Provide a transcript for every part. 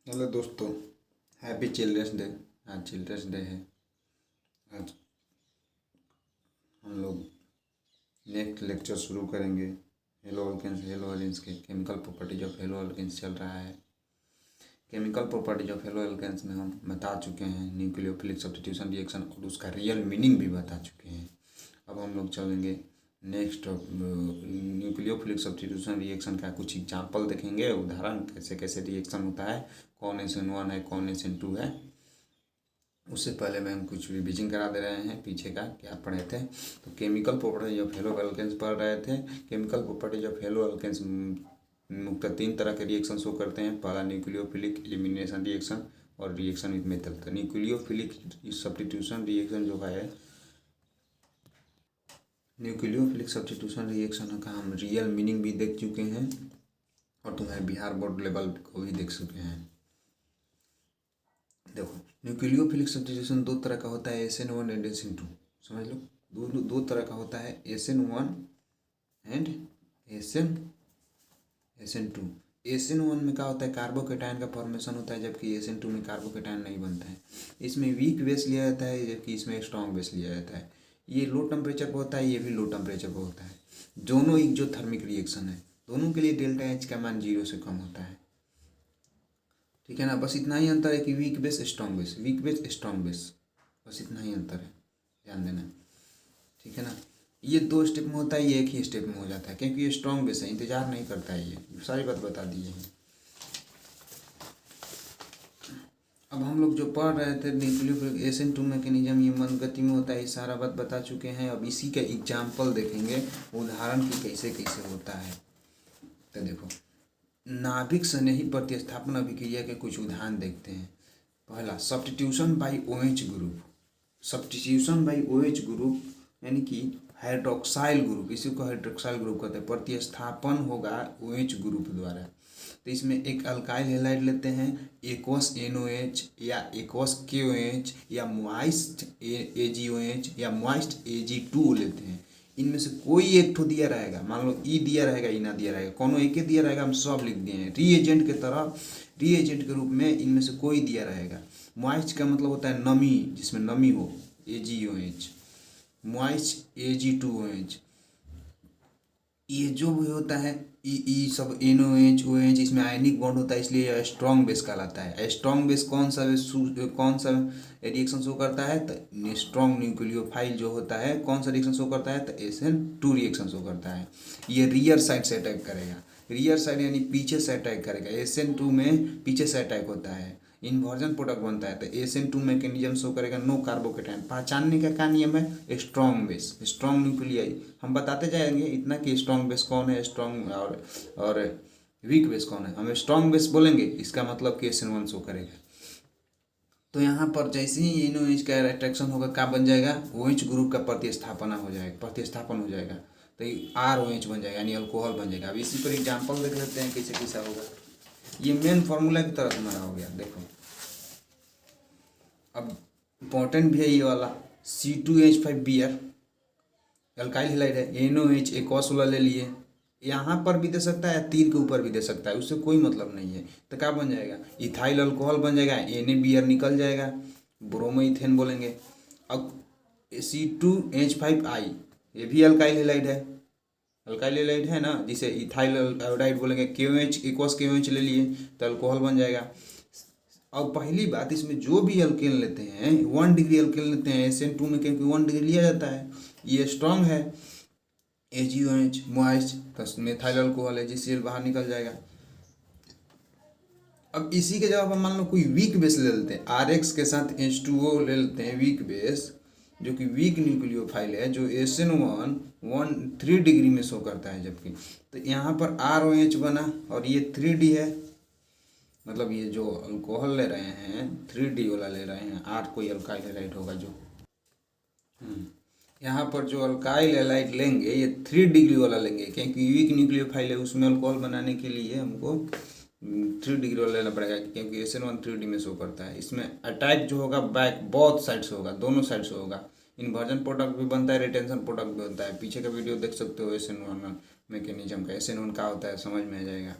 Hello दोस्तों, happy children's day. आज children's day है। आज हम लोग नेक्स्ट लेक्चर शुरू करेंगे। हेलो अल्केन्स, हेलो एलिन्स के chemical properties of haloalkanes चल रहा है। Chemical properties of haloalkanes में हम बता चुके हैं न्यूक्लियोफिलिक सब्स्टिट्यूशन रिएक्शन और उसका रियल मीनिंग भी बता चुके हैं। अब हम लोग चलेंगे नेक्स्ट न्यूक्लियोफिलिक सब्स्टिट्यूशन रिएक्शन का कुछ एग्जाम्पल देखेंगे, उदाहरण कैसे कैसे रिएक्शन होता है, कौन SN1 है कौन SN2 है। उससे पहले मैं कुछ रिविजन करा दे रहे हैं पीछे का क्या पढ़े थे। तो chemical properties of haloalkanes पढ़ रहे थे। Chemical properties of haloalkanes मुख्यतः 3 तरह के रिएक्शन शो करते हैं। पहला न्यूक्लियोफिलिक एलिमिनेशन रिएक्शन और रिएक्शन विद मेथल। तो न्यूक्लियोफिलिक सब्स्टिट्यूशन रिएक्शन जो है, न्यूक्लियोफिलिक सब्स्टिट्यूशन रिएक्शन का हम रियल मीनिंग भी देख चुके हैं और तुम्हारे बिहार बोर्ड लेवल को भी देख चुके हैं। देखो, न्यूक्लियोफिलिक सब्स्टिट्यूशन 2 तरह का होता है, SN1 एंड SN2। समझ लो, दो तरह का होता है, SN1 एंड SN2। SN1 में क्या होता है, कार्बोकेटायन का फॉर्मेशन होता है, जबकि SN2 में कार्बोकेटायन नहीं बनता है। इसमें वीक बेस लिया जाता है जबकि इसमें स्ट्रॉन्ग बेस लिया जाता है। ये लो टेम्परेचर पर होता है, ये भी लो टेम्परेचर पर होता है। दोनों एक्सोथर्मिक रिएक्शन है, दोनों के लिए डेल्टा H का मान 0 से कम होता है। ठीक है ना। बस इतना ही अंतर है कि weak base strong base, weak base strong base, बस इतना ही अंतर है, ध्यान देना। ठीक है ना। ये 2 स्टेप में होता है, ये एक ही स्टेप में हो जाता है, क्योंकि ये स्ट्रॉन्ग बेस है, इंतजार नहीं करता है। ये सारी बात बता दी है। अब हम लोग जो पढ़ रहे थे न्यूक्लियोफिलिक SN2 मैकेनिज्म, ये मन गति में होता है, ये सारा बात बता चुके हैं। अब इसी का एग्जाम्पल देखेंगे, उदाहरण की कैसे कैसे होता है। तो देखो, नाभिक स्नेही प्रतिस्थापन अभिक्रिया के कुछ उदाहरण देखते हैं। पहला, substitution by OH group. Substitution by OH group यानी कि हाइड्रोक्साइल ग्रुप, इसी को हाइड्रोक्साइल ग्रुप कहते हैं। प्रतिस्थापन होगा OH ग्रुप द्वारा। तो इसमें एक अल्काइल हैलाइड लेते हैं, एक्वस NOH या एक्वस KOH या मॉइस्ट AgOH या मॉइस्ट Ag2 लेते हैं। इनमें से कोई एक ठो दिया रहेगा, मान लो E दिया रहेगा, E ना दिया रहेगा, कोनो एक ही दिया रहेगा, हम सब लिख दिए हैं रीएजेंट के तरह। रीएजेंट के रूप में इनमें से कोई दिया रहेगा। मॉइस्ट का मतलब होता है नमी, जिसमें नमी हो, AgOH। Moist Ag2OH। ये जो भी होता है, ई सब NOH OH, इसमें आयनिक बॉन्ड होता है, इसलिए यह स्ट्रॉन्ग बेस कहलाता है। स्ट्रॉन्ग बेस कौन सा रिएक्शन शो करता है, तो स्ट्रॉन्ग न्यूक्लियोफाइल जो होता है कौन सा रिएक्शन शो करता है, तो SN2 रिएक्शन शो करता है। ये रियर साइड से अटैक करेगा, रियर साइड यानी पीछे से अटैक करेगा। SN2 में पीछे से अटैक होता है, इन्वर्जन प्रोडक्ट बनता है। तो SN2 मैकेनिज्म शो करेगा नो कार्बोकेटायन। पहचानने का क्या नियम है, स्ट्रॉन्ग बेस, स्ट्रॉन्ग न्यूक्लियाई। हम बताते जाएंगे इतना कि स्ट्रॉन्ग बेस कौन है, स्ट्रॉन्ग और वीक बेस कौन है। हम स्ट्रॉन्ग बेस बोलेंगे, इसका मतलब कि SN1 शो करेगा। तो यहाँ पर जैसे ही NOH का अट्रैक्शन होगा, क्या बन जाएगा, OH ग्रुप का प्रतिस्थापन हो जाएगा। तो ये ROH बन जाएगा, यानी अल्कोहल बन जाएगा। अब इसी पर एग्जाम्पल देख लेते हैं कैसे कैसा होगा। ये मेन फार्मूला की तरह तुम्हारा हो गया। देखो, अब इम्पोर्टेंट भी है ये वाला, C2H5Br अल्काइल हैलाइड है। NOH एक वाला ले लिए, यहाँ पर भी दे सकता है, 3 के ऊपर भी दे सकता है, उससे कोई मतलब नहीं है। तो क्या बन जाएगा, इथाइल अल्कोहल बन जाएगा, NaBr निकल जाएगा, ब्रोमोइथेन बोलेंगे। अब C2H5I ये भी अल्काइल हैलाइड है, अल्काइल हैलाइड है ना, जिसे इथाइल आयोडाइड बोलेंगे। KOH इक्वस KOH ले लिए तो अल्कोहल बन जाएगा। अब पहली बात, इसमें जो भी अल्केन लेते हैं 1 डिग्री अल्केन लेते हैं SN2 में, क्योंकि 1 डिग्री लिया जाता है, ये स्ट्रॉन्ग है। AgOH moist plus methyl alcohol है, जिससे बाहर निकल जाएगा। अब इसी के जवाब हम मान लो कोई वीक बेस ले लेते हैं, RX के साथ H2O ले लेते हैं वीक बेस, जो कि वीक न्यूक्लियोफाइल है, जो SN1 3 डिग्री में शो करता है। जबकि तो यहाँ पर ROH बना और ये 3D है, मतलब ये जो अल्कोहल ले रहे हैं 3D वाला ले रहे हैं। R कोई अल्काइल हैलाइड होगा जो, यहाँ पर जो अल्काइल हैलाइड लेंगे ये 3 डिग्री वाला लेंगे, क्योंकि वीक न्यूक्लियोफाइल है, उसमें अल्कोहल बनाने के लिए हमको 3 डिग्री वाला लेना पड़ेगा, क्योंकि SN1 3D में शो करता है। इसमें अटैक जो होगा बैक बोथ साइड से होगा, दोनों साइड से होगा। इन्वर्जन प्रोडक्ट भी बनता है, रिटेंशन प्रोडक्ट भी बनता है। पीछे का वीडियो देख सकते हो SN1 मैकेनिज्म का। SN1 क्या होता है समझ में आ जाएगा।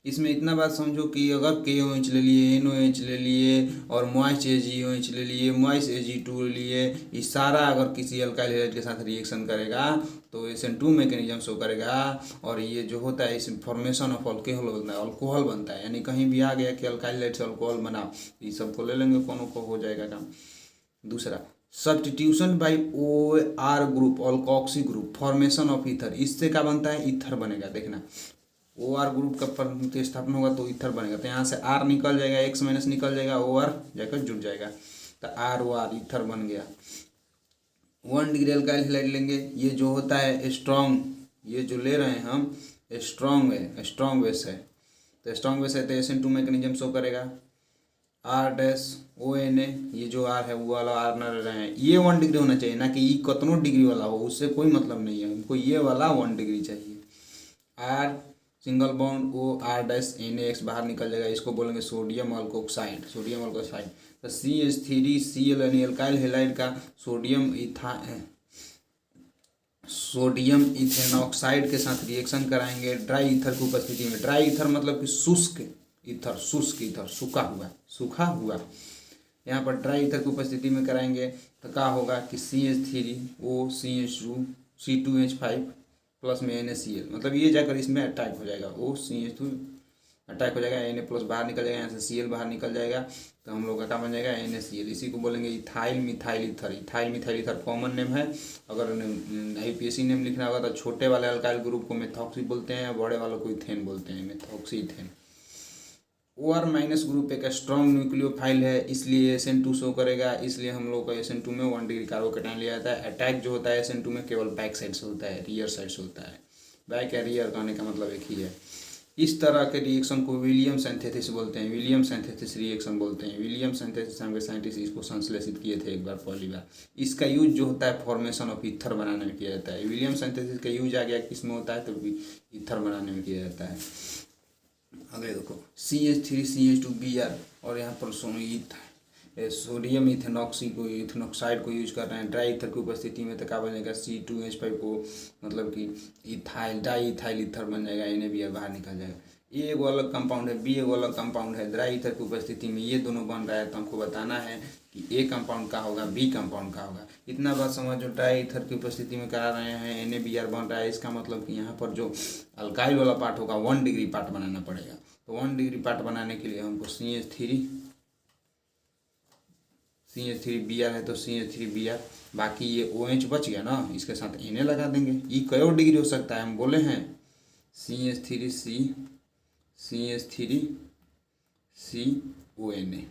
इसमें इतना बात समझो कि अगर KOH ले लिए, NOH ले लिए और मॉइस्ट AgOH ले लिए, मॉइस्ट Ag2 ले लिए, ये सारा अगर किसी अल्काइल हैलाइड के साथ रिएक्शन करेगा तो SN2 मैकेनिज्म शो करेगा। और ये जो होता है इस फॉर्मेशन ऑफ अल्कोहल बनता है, अल्कोहल बनता है, यानी कहीं भी आ गया कि अल्काइल हैलाइड से अल्कोहल बना, ये सबको ले लेंगे, कोनो को हो जाएगा काम। दूसरा, substitution by OR group, alkoxy group, formation of ether, इससे क्या बनता है, ईथर बनेगा। देखना, OR ग्रुप का प्रतिस्थापन होगा तो ईथर बनेगा, तो यहाँ से R निकल जाएगा, X माइनस निकल जाएगा, OR जाकर जुड़ जाएगा, तो ROR ईथर बन गया। 1 डिग्री अल्काइल हैलाइड लेंगे, ये जो होता है स्ट्रॉन्ग, ये जो ले रहे हैं हम स्ट्रॉन्ग है, स्ट्रॉन्ग बेस है, तो स्ट्रॉन्ग बेस है तो SN2 मैकेनिज्म शो करेगा। R-ONA, ये जो R है वो वाला R न रहे हैं, ये 1 डिग्री होना चाहिए, ना कि ये कितनों डिग्री वाला हो, उससे कोई मतलब नहीं है, हमको ये वाला 1 डिग्री चाहिए। R सिंगल बॉन्ड OR-NaX बाहर निकल जाएगा, इसको बोलेंगे सोडियम अल्कोक्साइड, सोडियम अल्कोक्साइड। तो CH3Cl यानी अल्काइल हैलाइड का सोडियम इथेनॉक्साइड के साथ रिएक्शन कराएंगे ड्राई ईथर की उपस्थिति में। ड्राई ईथर मतलब कि शुष्क ईथर, शुष्क ईथर, सूखा हुआ। यहाँ पर ड्राई ईथर की उपस्थिति में कराएंगे तो क्या होगा कि CH3O CH2 C2H5 प्लस में NaCl, मतलब ये जाकर इसमें अटैक हो जाएगा, OCH2 अटैक हो जाएगा, Na प्लस बाहर निकल जाएगा, यहाँ से Cl बाहर निकल जाएगा, तो हम लोग का क्या बन जाएगा, NaCl। इसी को बोलेंगे ethyl methyl ether. Ethyl methyl ether common name है, अगर IPSC नेम लिखना होगा तो छोटे वाले अल्काइल ग्रुप को मेथॉक्सी बोलते हैं, बड़े वालों को इथेन बोलते हैं, methoxy ethane. OR minus group एक स्ट्रॉन्ग न्यूक्लियोफाइल है, इसलिए SN2 शो करेगा, इसलिए हम लोग का SN2 में 1 डिग्री कार्बोकेटायन लिया जाता है। अटैक जो होता है SN2 में केवल बैक साइड से होता है, रियर साइड से होता है। बैक या रियर कहने का मतलब एक ही है। इस तरह के रिएक्शन को विलियम सिंथेसिस बोलते हैं, विलियम सिंथेसिस रिएक्शन बोलते हैं। विलियम सिंथेसिस नाम के साइंटिस्ट इसको संश्लेषित किए थे एक बार, पहली बार। इसका यूज जो होता है फॉर्मेशन ऑफ ईथर बनाने में किया जाता है। विलियम सिंथेसिस का यूज आ गया किस में होता है, तो ईथर बनाने में किया जाता है। अगले देखो, CH3CH2Br, और यहाँ पर सोडियम इथेनॉक्साइड को यूज कर रहे हैं ड्राई ईथर की उपस्थिति में, तो क्या बनेगा, C2H5 को मतलब कि इथाइल डाई इथाइल ईथर बन जाएगा, NaBr बाहर निकल जाएगा। ए एगो अलग कंपाउंड है, बी एगो अलग कंपाउंड है, ड्राई ईथर की उपस्थिति में ये दोनों बन रहा है, तो हमको बताना है कि ए कंपाउंड का होगा, बी कंपाउंड का होगा। इतना बात समझो, ड्राई ईथर की उपस्थिति में करा रहे हैं, NaBr बन रहा है, इसका मतलब कि यहाँ पर जो अल्काइल वाला पार्ट होगा 1 डिग्री पार्ट बनाना पड़ेगा। तो 1 डिग्री पार्ट बनाने के लिए हमको CH3Br है तो CH3Br, बाकी ये OH बच गया ना, इसके साथ Na लगा देंगे। ये कई डिग्री हो सकता है, हम बोले हैं CH3CONA,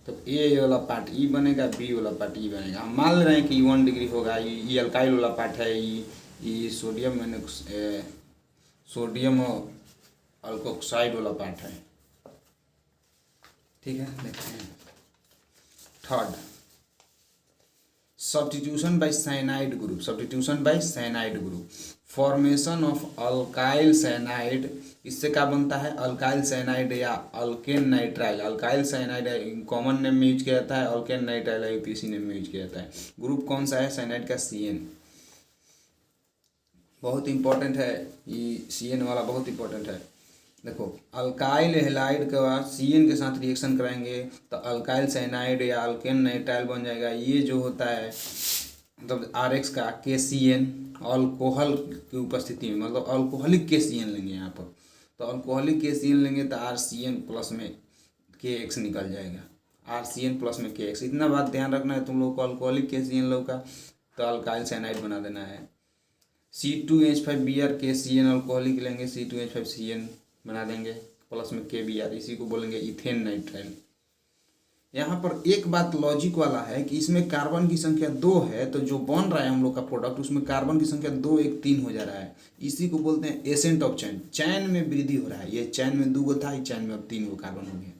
तो ए वाला पार्ट ई बनेगा, बी वाला पार्ट ई बनेगा। हम मान ले रहे हैं कि 1 डिग्री होगा, ये अल्काइल वाला पार्ट है, ये सोडियम अल्कोक्साइड वाला पार्ट है, ठीक है। देखते हैं third, substitution bye cyanide group, substitution bye cyanide group, formation of alkyl cyanide. इससे क्या बनता है, अल्काइल साइनाइड या alkane nitrile. Alkyl cyanide common name में यूज किया जाता है, अल्केन नाइट्राइल IUPAC नेम में यूज किया जाता है। ग्रुप कौन सा है साइनाइड का, CN। बहुत इंपॉर्टेंट है ये CN वाला, बहुत इंपॉर्टेंट है। देखो, अल्काइल हैलाइड के बाद CN के साथ रिएक्शन कराएंगे तो अल्काइल साइनाइड या अल्केन नाइट्राइल बन जाएगा। ये जो होता है मतलब RX का KCN अल्कोहल की उपस्थिति में, मतलब अल्कोहलिक KCN लेंगे यहाँ पर, तो अल्कोहलिक KCN लेंगे तो RCN प्लस में KX निकल जाएगा, RCN प्लस में KX। इतना बात ध्यान रखना है तुम लोग को, अल्कोहलिक KCN लोग का तो अल्काइल साइनाइड बना देना है। C2H5Br KCN अल्कोहलिक लेंगे, C2H5CN बना देंगे प्लस में KBr, इसी को बोलेंगे इथेन नाइट्राइल। यहाँ पर एक बात लॉजिक वाला है कि इसमें कार्बन की संख्या 2 है, तो जो बन रहा है हम लोग का प्रोडक्ट उसमें कार्बन की संख्या 2 1 3 हो जा रहा है, इसी को बोलते हैं एसेंट ऑफ चैन। चैन में वृद्धि हो रहा है, ये चैन में 2 गो था, चैन में अब 3 गो कार्बन हो गया।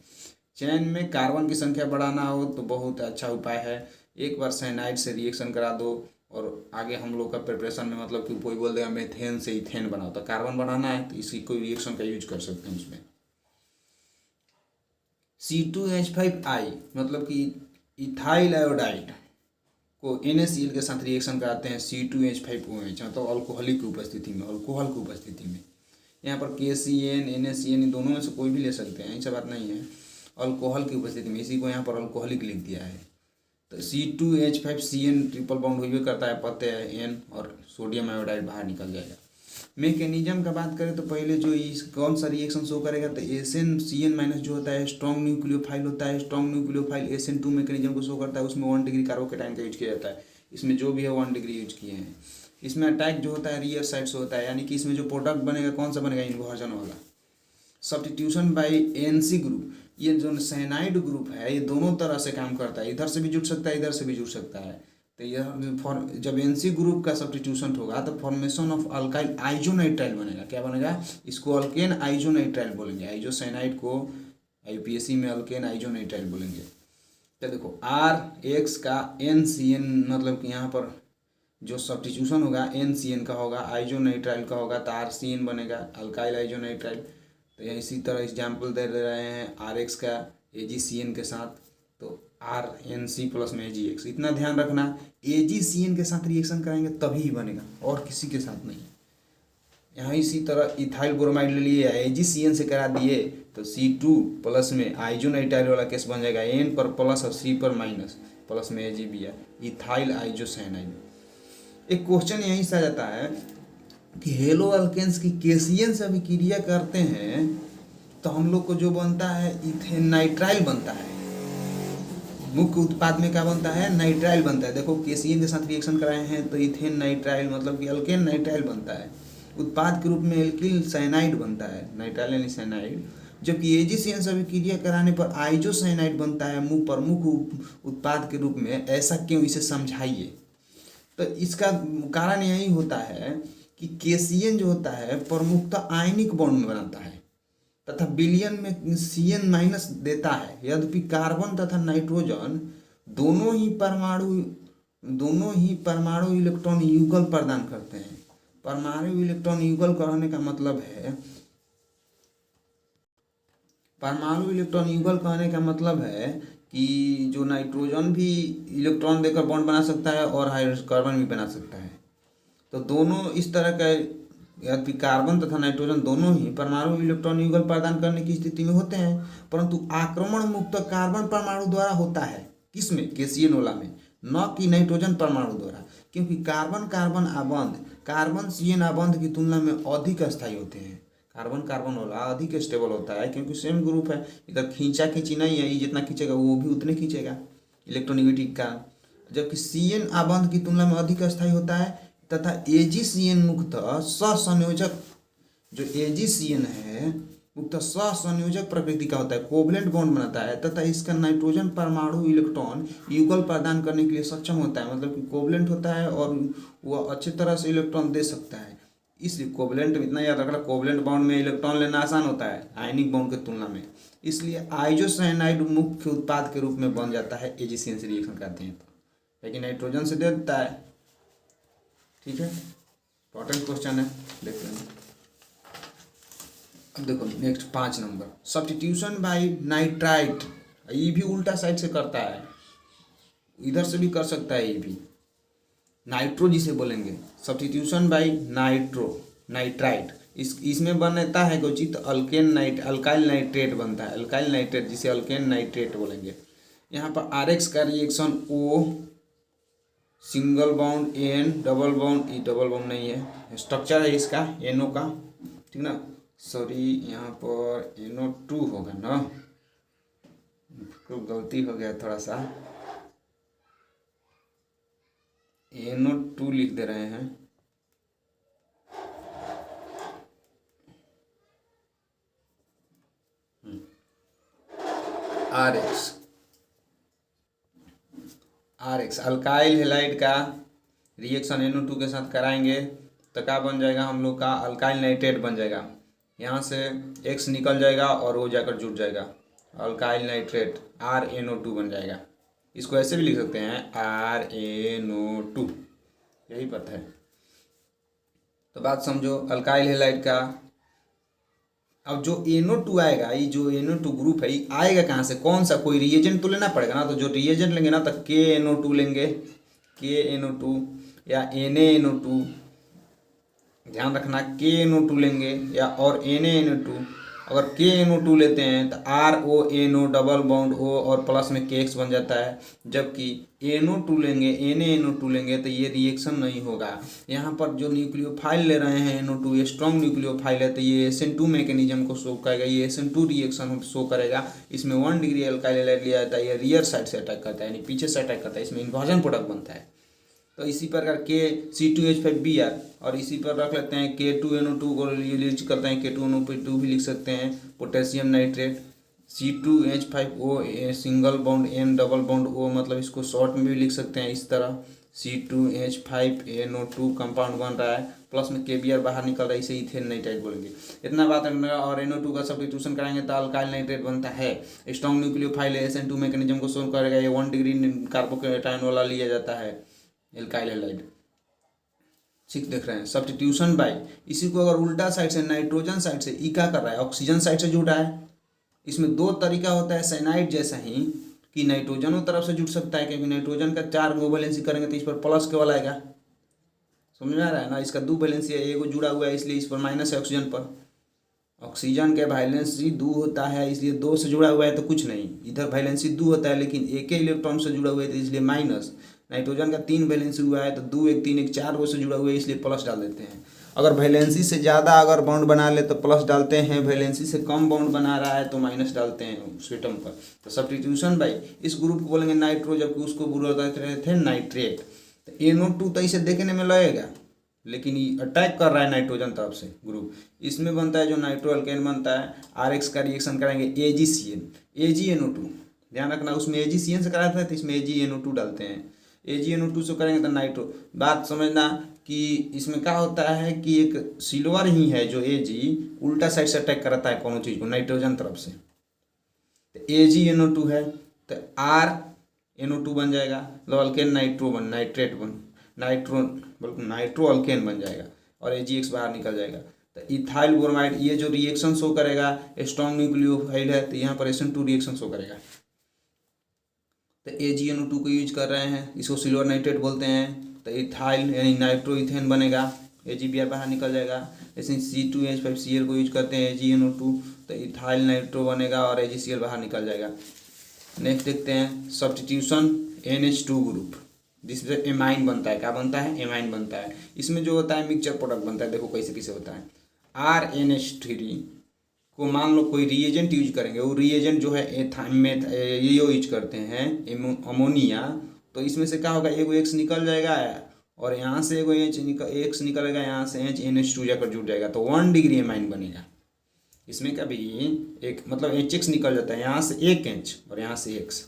चैन में कार्बन की संख्या बढ़ाना हो तो बहुत अच्छा उपाय है, एक बार साइनाइड से रिएक्शन करा दो और आगे हम लोग का प्रिपरेशन में मतलब कि कोई बोल देगा मेथेन से इथेन बनाओ, तो कार्बन बनाना है तो इसी कोई रिएक्शन का यूज कर सकते हैं उसमें। C2H5I मतलब कि इथाइल आयोडाइड को NaCl के साथ रिएक्शन कराते हैं C2H5OH, मतलब अल्कोहलिक की उपस्थिति में, अल्कोहल की उपस्थिति में। यहाँ पर KCN NaCN दोनों में से कोई भी ले सकते हैं, ऐसा बात नहीं है। अल्कोहल की उपस्थिति में इसी को यहाँ पर अल्कोहलिक लिख दिया है। तो C2H5CN ट्रिपल बॉन्ड हुई करता है, पते है N, और सोडियम आयोडाइड बाहर निकल जाएगा। मैकेनिज्म का बात करें तो पहले जो इस कौन सा रिएक्शन शो करेगा, तो SnCN माइनस जो होता है स्ट्रॉन्ग न्यूक्लियोफाइल होता है। स्ट्रॉन्ग न्यूक्लियोफाइल SN2 मैकेनिज्म को शो करता है, उसमें 1 डिग्री कार्बोकेटाइन का यूज किया जाता है। इसमें जो भी है 1 डिग्री यूज किए हैं। इसमें अटैक जो होता है रियर साइड से होता है, यानी कि इसमें जो प्रोडक्ट बनेगा कौन सा बनेगा, इन्वर्जन वाला। सब्स्टिट्यूशन बाय NC ग्रुप, ये जो साइनाइड ग्रुप है ये दोनों तरह से काम करता है, इधर से भी जुड़ सकता है इधर से भी जुड़ सकता है। तो यह जब NC ग्रुप का सब्स्टिट्यूशन होगा तो फॉर्मेशन ऑफ अल्काइल आइजोनाइट्राइल बनेगा। क्या बनेगा, इसको अल्केन आइजोनाइट्राइल बोलेंगे। आइजोसाइनाइड को UPSC में अल्केन आइजोनाइट्राइल बोलेंगे। तो देखो RX का NCN, मतलब कि यहाँ पर जो सब्स्टिट्यूशन होगा NCN का होगा, आइजोनाइट्राइल का होगा, तो RCN बनेगा, अल्काइल आइजोनाइट्राइल। तो इसी तरह एग्जाम्पल दे रहे हैं RX का AgCN के साथ, तो RNC प्लस में AgX। इतना ध्यान रखना, AgCN के साथ रिएक्शन कराएंगे तभी बनेगा, और किसी के साथ नहीं। यहाँ इसी तरह इथाइल ब्रोमाइड ले लिए, AgCN से करा दिए तो C2 प्लस में आइजोनाइट्राइल वाला केस बन जाएगा, N पर प्लस और C पर माइनस, प्लस में AgBr, इथाइल आइजोसाइनाइड। एक क्वेश्चन यहीं से आ जाता है कि हेलो अल्केन्स की KCN से अभिक्रिया करते हैं तो हम लोग को जो बनता है इथेन नाइट्राइल बनता है। मुख्य उत्पाद में क्या बनता है, नाइट्राइल बनता है। देखो KCN के साथ रिएक्शन कराए हैं तो इथेन नाइट्राइल मतलब कि अल्केन नाइट्राइल बनता है। उत्पाद के रूप में एल्किल साइनाइड बनता है, नाइट्राइल यानी साइनाइड। जबकि AgCN से अभिक्रिया कराने पर आइजोसाइनाइड बनता है मुख्य प्रमुख उत्पाद के रूप में। ऐसा क्यों, इसे समझाइए। तो इसका कारण यही होता है कि KCN जो होता है प्रमुखतः आयनिक बॉन्ड में बनाता है तथा विलयन में CN माइनस देता है। यद्यपि कार्बन तथा नाइट्रोजन दोनों ही परमाणु इलेक्ट्रॉन युगल प्रदान करते हैं। परमाणु इलेक्ट्रॉन युगल कहने का मतलब है, परमाणु इलेक्ट्रॉन युगल कहने का मतलब है कि जो नाइट्रोजन भी इलेक्ट्रॉन देकर बॉन्ड बना सकता है और कार्बन भी बना सकता है। तो दोनों इस तरह का, यदि कार्बन तथा नाइट्रोजन दोनों ही परमाणु इलेक्ट्रॉन युगल प्रदान करने की स्थिति में होते हैं, परंतु आक्रमण मुक्त कार्बन परमाणु द्वारा होता है। किसमें, KCN वाला में, न कि नाइट्रोजन परमाणु द्वारा। क्योंकि कार्बन कार्बन आबंध कार्बन CN आबंध की तुलना में अधिक अस्थायी होते हैं। कार्बन कार्बन वाला अधिक स्टेबल होता है क्योंकि सेम ग्रुप है, इधर खींचा खींची नहीं है, ये जितना खींचेगा वो भी उतने खींचेगा इलेक्ट्रोनिगेटिव का। जबकि CN आबंध की तुलना में अधिक अस्थायी होता है तथा AgCN मुख्यतः सहसंयोजक, जो AgCN है मुख्यतः सहसंयोजक प्रकृति का होता है, कोवलेंट बॉन्ड बनाता है तथा इसका नाइट्रोजन परमाणु इलेक्ट्रॉन युगल प्रदान करने के लिए सक्षम होता है। मतलब कि कोवलेंट होता है और वह अच्छी तरह से इलेक्ट्रॉन दे सकता है। इसलिए कोवलेंट, इतना याद रखना, कोवलेंट बॉन्ड में इलेक्ट्रॉन लेना आसान होता है आयनिक बॉन्ड की तुलना में। इसलिए आइजोसाइनाइड मुख्य उत्पाद के रूप में बन जाता है AgCN से रिएक्शन करते हैं तो, लेकिन नाइट्रोजन से दे देता है। ठीक है, इंपॉर्टेंट क्वेश्चन है, देखते हैं। अब देखो नेक्स्ट 5 नंबर, सब्स्टिट्यूशन बाय नाइट्राइट। ये भी उल्टा साइड से करता है, इधर से भी कर सकता है। ये भी नाइट्रो जिसे बोलेंगे, सब्स्टिट्यूशन बाय नाइट्राइट। इसमें बनता है कोई तो अल्काइल नाइट्रेट बनता है, अल्काइल नाइट्रेट जिसे अल्केन नाइट्रेट बोलेंगे। यहाँ पर RX का reaction O single bound N double bond, E double bond नहीं है, स्ट्रक्चर है इसका NO का, ठीक ना। सॉरी, यहाँ पर NO2 होगा ना, गलती हो गया थोड़ा सा, NO2 लिख दे रहे हैं। RX अल्काइल हेलाइड का रिएक्शन NO2 के साथ कराएंगे तो क्या बन जाएगा हम लोग का, अल्काइल नाइट्रेट बन जाएगा। यहाँ से X निकल जाएगा और वो जाकर जुड़ जाएगा, अल्काइल नाइट्रेट RNO2 बन जाएगा। इसको ऐसे भी लिख सकते हैं RNO2, यही पता है। तो बात समझो, अल्काइल हेलाइड का अब जो NO2 आएगा, ये जो NO2 ग्रुप है ये आएगा कहाँ से, कौन सा, कोई रिएजेंट तो लेना पड़ेगा ना। तो जो रिएजेंट लेंगे ना तो KNO2 लेंगे, KNO2 या NaNO2 ध्यान रखना KNO2 लेंगे या और NaNO2, अगर KNO2 लेते हैं तो RONO डबल बॉन्ड O और प्लस में KX बन जाता है, जबकि NO2 लेंगे NaNO2 लेंगे तो ये रिएक्शन नहीं होगा। यहाँ पर जो न्यूक्लियोफाइल ले रहे हैं NO2, ये स्ट्रॉन्ग न्यूक्लियोफाइल है तो ये SN2 मैकेनिज्म को शो करेगा, ये SN2 रिएक्शन शो करेगा। इसमें 1 डिग्री अल्काइल हैलाइड लिया जाता है, ये रियर साइड से अटैक करता है यानी पीछे से अटैक करता है, इसमें इन्वर्जन प्रोडक्ट बनता है। तो इसी प्रकार C2H5Br और इसी पर रख लेते हैं K2NO2 को यूज करते हैं, K2NO2 भी लिख सकते हैं potassium nitrate. C2H5O single bond N double bond O, मतलब इसको शॉर्ट में भी लिख सकते हैं इस तरह C2H5NO2 कंपाउंड बन रहा है, प्लस में KBr बाहर निकल रहा है, इसे इथेन नाइट्रेट बोलेंगे। इतना बात करना और NO2 का सब्स्टिट्यूशन कराएंगे तो अल्काइल नाइट्रेट बनता है। स्ट्रॉन्ग न्यूक्लियोफाइल SN2 मैकेनिज्म को सोल्व करेगा, ये 1 डिग्री कार्बोकेटायन वाला लिया जाता है एल्काइल हैलाइड। ठीक देख रहे हैं, सब्स्टिट्यूशन बाय। इसी को अगर उल्टा साइड से नाइट्रोजन साइड से ई क्या कर रहा है, ऑक्सीजन साइड से जुड़ रहा है। इसमें दो तरीका होता है साइनाइड जैसा ही कि नाइट्रोजनों तरफ से जुड़ सकता है, क्योंकि नाइट्रोजन का 4 गो वैलेंसी करेंगे तो इस पर प्लस के वाला आएगा, समझ में आ रहा है ना। इसका 2 वैलेंसी है, एक जुड़ा हुआ है इसलिए इस पर माइनस है ऑक्सीजन पर। ऑक्सीजन के वैलेंसी 2 होता है इसलिए 2 से जुड़ा हुआ है तो कुछ नहीं, इधर वैलेंसी 2 होता है लेकिन एक ही इलेक्ट्रॉन से जुड़ा हुआ है तो इसलिए माइनस। नाइट्रोजन का 3 वैलेंसी हुआ है तो 2 1 3 1 4 वो से जुड़ा हुआ है इसलिए प्लस डाल देते हैं। अगर वैलेंसी से ज़्यादा अगर बॉन्ड बना ले तो प्लस डालते हैं, वैलेंसी से कम बॉन्ड बना रहा है तो माइनस डालते हैं स्वीटम पर। तो सब्स्टिट्यूशन बाय, इस ग्रुप को बोलेंगे नाइट्रो, जबकि उसको बोलते थे नाइट्रेट। तो NO2 तो इसे देखने में लगेगा लेकिन ये अटैक कर रहा है नाइट्रोजन तरफ से ग्रुप। इसमें बनता है जो नाइट्रो अल्केन बनता है, RX का रिएक्शन कराएंगे AgCN AgNO2, ध्यान रखना उसमें AgCN से कराते हैं तो इसमें AgNO2 डालते हैं। AgNO2 से करेंगे तो नाइट्रो। बात समझना कि इसमें क्या होता है कि एक सिल्वर ही है जो Ag उल्टा साइड से अटैक कराता है कोनो चीज़ को नाइट्रोजन तरफ से, तो AgNO2 है तो RNO2 बन जाएगा, मतलब अल्केन नाइट्रो बन नाइट्रेट बन नाइट्रो अल्केन बन जाएगा और AgX बाहर निकल जाएगा। तो इथाइल ब्रोमाइड ये जो रिएक्शन शो करेगा स्ट्रॉन्ग न्यूक्लियोफाइल है तो यहाँ पर SN2 रिएक्शन शो करेगा। तो AgNO2 को यूज कर रहे हैं, इसको सिल्वर नाइट्रेट बोलते हैं। तो इथाइल यानी नाइट्रो इथेन बनेगा, AgBr बाहर निकल जाएगा। ऐसे C2H5Cl को यूज करते हैं AgNO2 तो इथाइल नाइट्रो बनेगा और AgCl बाहर निकल जाएगा। नेक्स्ट देखते हैं सब्स्टिट्यूशन NH2 ग्रुप, जिससे एमाइन बनता है। क्या बनता है? एमाइन बनता है। इसमें जो होता है मिक्सचर प्रोडक्ट बनता है, देखो कैसे कैसे होता है। RNH3 को मान लो कोई रिएजेंट यूज करेंगे, वो रिएजेंट जो है ये यूज करते हैं अमोनिया, तो इसमें से क्या होगा, एगो X निकल जाएगा और यहाँ से एगो X निकलेगा, यहाँ से NH2 जाकर जुड़ जाएगा तो 1 डिग्री एमाइन बनेगा। इसमें कभी एक मतलब HX निकल जाता है, यहाँ से एक H और यहाँ से X,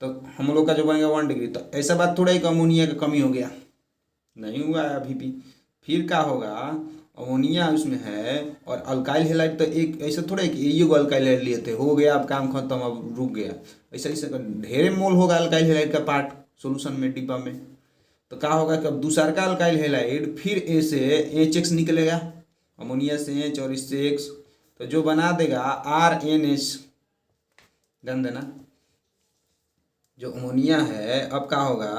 तो हम लोग का जो बनेगा 1 डिग्री। तो ऐसा बात थोड़ा एक अमोनिया का कमी हो गया, नहीं हुआ है अभी भी। फिर क्या होगा, अमोनिया उसमें है और अल्काइल हैलाइड, तो एक ऐसा थोड़ा एक ये को अल्काइल हैलाइड लिए थे, हो गया अब काम खत्म, अब रुक गया। ऐसा ऐसा ढेरे मोल होगा अल्काइल हैलाइड का पार्ट सोल्यूशन में डिब्बा में, तो क्या होगा कि अब दूसरा का अल्काइल हैलाइड फिर ए से HX निकलेगा, अमोनिया से H और इससे X, तो जो बना देगा RNH। ध्यान देना, जो अमोनिया है अब क्या होगा,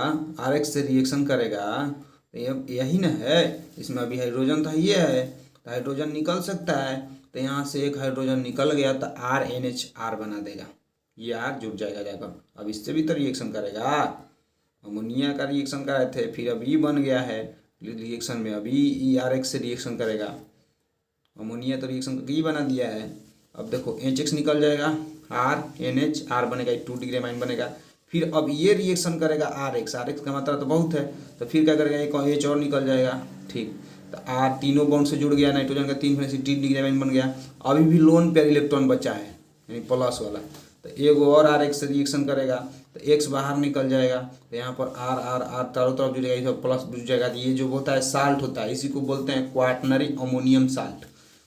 RX से रिएक्शन करेगा तो यही ना है, इसमें अभी हाइड्रोजन तो ये है तो हाइड्रोजन निकल सकता है, तो यहाँ से एक हाइड्रोजन निकल गया तो RNHR बना देगा, ये R जुड़ जाएगा जाकर। अब इससे भी तो रिएक्शन करेगा, अमोनिया का रिएक्शन कराए थे फिर अब ये बन गया है रिएक्शन में, अभी RX से रिएक्शन करेगा। अमोनिया तो रिएक्शन करके ये बना दिया है, अब देखो HX निकल जाएगा, RNHR बनेगा, 2 डिग्री एमाइन बनेगा। फिर अब ये रिएक्शन करेगा RX का मात्रा तो बहुत है, तो फिर क्या करेगा, एक H और निकल जाएगा, ठीक। तो R तीनों बॉन्ड से जुड़ गया, नाइट्रोजन का 3 वैलेंसी 3 डिग्री एमाइन बन गया। अभी भी लोन पेयर इलेक्ट्रॉन बचा है यानी प्लस वाला, तो एगो और RX से रिएक्शन करेगा तो X बाहर निकल जाएगा, तो यहाँ पर R चारों तरफ जुड़ जाएगा, प्लस जुड़ जाएगा। ये जो होता है साल्ट होता है, इसी को बोलते हैं quaternary ammonium salt.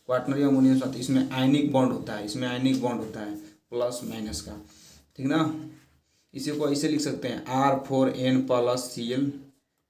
Quaternary ammonium salt, इसमें आयनिक बॉन्ड होता है, इसमें आयनिक बॉन्ड होता है प्लस माइनस का, ठीक ना। इसी को ऐसे लिख सकते हैं R4N plus Cl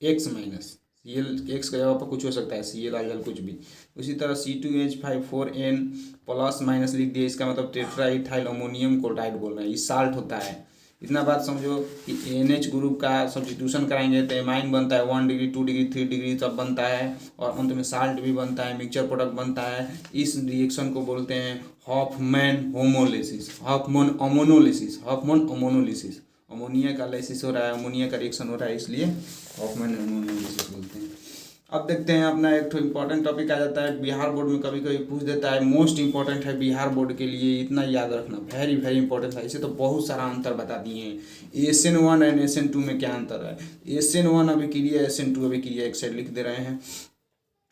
X minus Cl, X का जगह पर कुछ हो सकता है, Cl Al कुछ भी। उसी तरह C2H5 4N प्लस माइनस लिख दिए, इसका मतलब टेट्रा इथाइल अमोनियम क्लोराइड बोल रहे हैं, ये साल्ट होता है। इतना बात समझो कि NH ग्रुप का सब्स्टिट्यूशन कराएंगे तो एमाइन बनता है 1 डिग्री 2 डिग्री 3 डिग्री सब बनता है, और अंत में साल्ट भी बनता है, मिक्सचर प्रोडक्ट बनता है। इस रिएक्शन को बोलते हैं Hofmann homolysis, Hofmann ammonolysis, Hofmann ammonolysis. Ammonia का लाइसिस हो रहा है, अमोनिया का रिएक्शन हो रहा है, इसलिए हॉफमैन अमोनोलिसिस बोलते हैं। अब देखते हैं अपना एक तो इम्पॉर्टेंट टॉपिक आ जाता है, बिहार बोर्ड में कभी कभी पूछ देता है, मोस्ट इंपॉर्टेंट है बिहार बोर्ड के लिए, इतना याद रखना, वेरी वेरी इंपॉर्टेंट है। इसे तो बहुत सारा अंतर बता दिए हैं। SN1 एंड SN2 में क्या अंतर है? SN1 अभिक्रिया, SN2 अभिक्रिया, एक साइड लिख दे रहे हैं।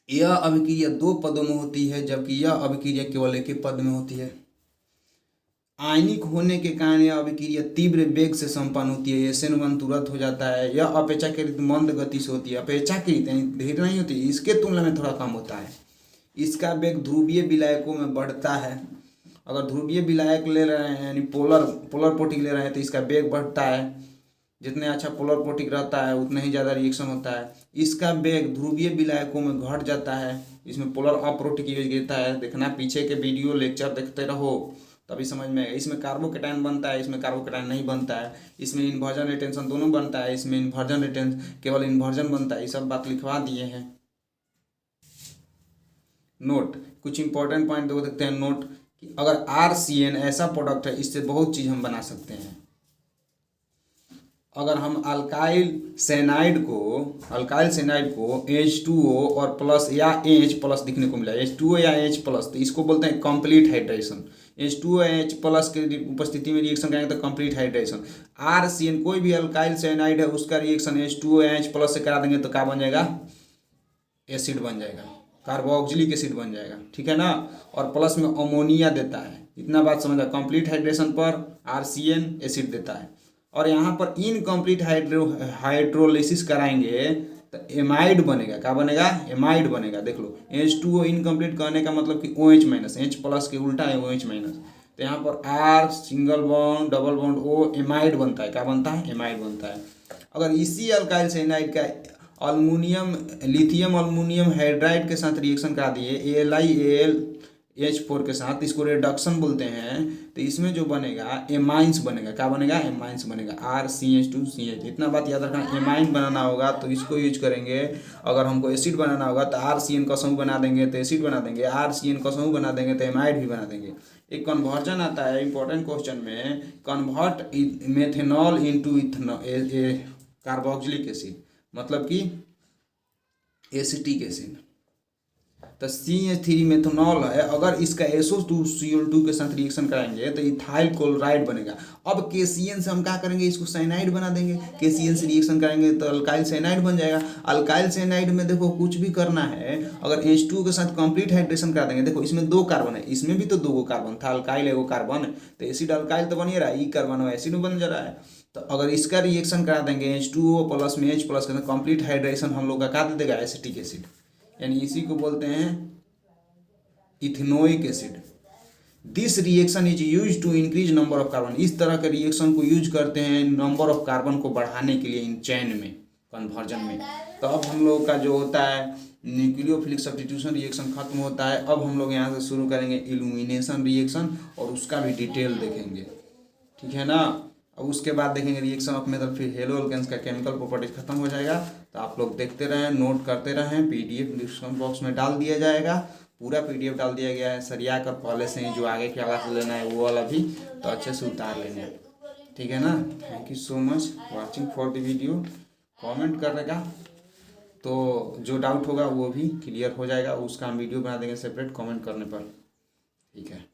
यह अभिक्रिया 2 पदों में होती है, जबकि यह अभिक्रिया केवल एक ही पद में होती है। आयनिक होने के कारण यह अभिक्रिया तीव्र वेग से संपन्न होती है, SN1 तुरंत हो जाता है। यह अपेक्षाकृत मंद गति से होती है, अपेक्षाकृत यानी धीरे नहीं होती, इसके तुलना में थोड़ा कम होता है। इसका वेग ध्रुवीय विलायकों में बढ़ता है। अगर ध्रुवीय विलायक ले रहे हैं यानी पोलर पोर्टिक ले रहे हैं तो इसका वेग बढ़ता है। जितने अच्छा पोलर पोर्टिक रहता है उतना ही ज़्यादा रिएक्शन होता है। इसका वेग ध्रुवीय विलायकों में घट जाता है, इसमें पोलर अप्रोटिक यूज गिरता है। देखना पीछे के वीडियो लेक्चर देखते रहो तभी समझ में आएगा। इसमें कार्बोकेटायन बनता है, इसमें कार्बोकेटायन नहीं बनता है। इसमें इन्वर्जन रिटेंशन दोनों बनता है, इसमें इन्वर्जन रिटेंशन केवल इन्वर्जन बनता है। ये सब बात लिखवा दिए हैं। नोट, कुछ इंपॉर्टेंट पॉइंट दो देखते हैं। नोट कि अगर RCN ऐसा प्रोडक्ट है, इससे बहुत चीज़ हम बना सकते हैं। अगर हम अल्काइल सेनाइड को H2O और प्लस या AH प्लस दिखने को मिला, H2O या AH प्लस, तो इसको बोलते हैं complete hydration. H2O H plus के उपस्थिति में रिएक्शन करेंगे तो कंप्लीट हाइड्रेशन। RCN कोई भी अल्काइल सेनाइड है उसका रिएक्शन H2O H प्लस से करा देंगे तो क्या बन जाएगा? एसिड बन जाएगा, कार्बोक्सिलिक एसिड बन जाएगा, ठीक है ना। और प्लस में अमोनिया देता है। इतना बात समझा, कंप्लीट हाइड्रेशन पर RCN एसिड देता है। और यहाँ पर इनकम्प्लीट हाइड्रोलिसिस कराएंगे तो एमाइड बनेगा। क्या बनेगा? एमाइड बनेगा। देख लो, H2O इनकम्प्लीट कहने का मतलब कि OH माइनस, H प्लस के उल्टा है OH माइनस। तो यहाँ पर R single bond double bond O amide बनता है। क्या बनता है? एमाइड बनता है। अगर इसी अल्काइल सेनाइड का लिथियम अल्मुनियम हाइड्राइड के साथ रिएक्शन करा दिए AlH4 के साथ, इसको रिडक्शन बोलते हैं, तो इसमें जो बनेगा एमाइंस बनेगा। क्या बनेगा? एमाइंस बनेगा, RCH2CH। इतना बात याद रखना, एमाइन बनाना होगा तो इसको यूज करेंगे। अगर हमको एसिड बनाना होगा तो RCN का समूह बना देंगे तो एसिड बना देंगे, RCN का समूह बना देंगे तो एमाइड भी बना देंगे। एक कन्वर्जन आता है इंपॉर्टेंट क्वेश्चन में, convert methanol into carboxylic acid, मतलब कि एसिटिक एसिड। तो CH3 मेथनॉल है, अगर इसका SO2 के साथ रिएक्शन कराएंगे तो इथाइल क्लोराइड बनेगा। अब KCN से हम क्या करेंगे? इसको साइनाइड बना देंगे। KCN से रिएक्शन करेंगे तो अल्काइल साइनाइड बन जाएगा। अल्काइल साइनाइड में देखो कुछ भी करना है, अगर H2 के साथ कंप्लीट हाइड्रेशन करा देंगे, देखो इसमें 2 कार्बन है, इसमें भी तो 2 कार्बन था, अल्काइल एगो कार्बन, तो एसिड अल्काइल तो बन ही रहा है, ई कार्बन एसिड बन जा रहा है। तो अगर इसका रिएक्शन करा देंगे H2O प्लस में H प्लस के साथ, कंप्लीट हाइड्रेशन हम लोग का क्या दे देगा? एसिटिक एसिड, यानी इसी को बोलते हैं ethanoic acid. This reaction is use to increase number of carbon. इस तरह के रिएक्शन को यूज करते हैं नंबर ऑफ कार्बन को बढ़ाने के लिए इन चैन में, कन्वर्जन में। तो अब हम लोग का जो होता है न्यूक्लियोफिलिक सब्स्टिट्यूशन रिएक्शन खत्म होता है। अब हम लोग यहाँ से शुरू करेंगे इल्यूमिनेशन रिएक्शन, और उसका भी डिटेल देखेंगे, ठीक है ना। अब उसके बाद देखेंगे रिएक्शन ऑफ मेथड, फिर हेलो अल्केन्स का केमिकल प्रॉपर्टीज खत्म हो जाएगा। तो आप लोग देखते रहें, नोट करते रहें, PDF डिस्क्रिप्शन बॉक्स में डाल दिया जाएगा, पूरा PDF डाल दिया गया है सरिया कर, पहले से ही जो आगे क्या क्लास लेना है वो वाला भी तो अच्छे से उतार लेंगे, ठीक है ना। Thank you so much watching for the video. Comment करेगा तो जो डाउट होगा वो भी क्लियर हो जाएगा, उसका हम वीडियो बना देंगे सेपरेट कमेंट करने पर, ठीक है।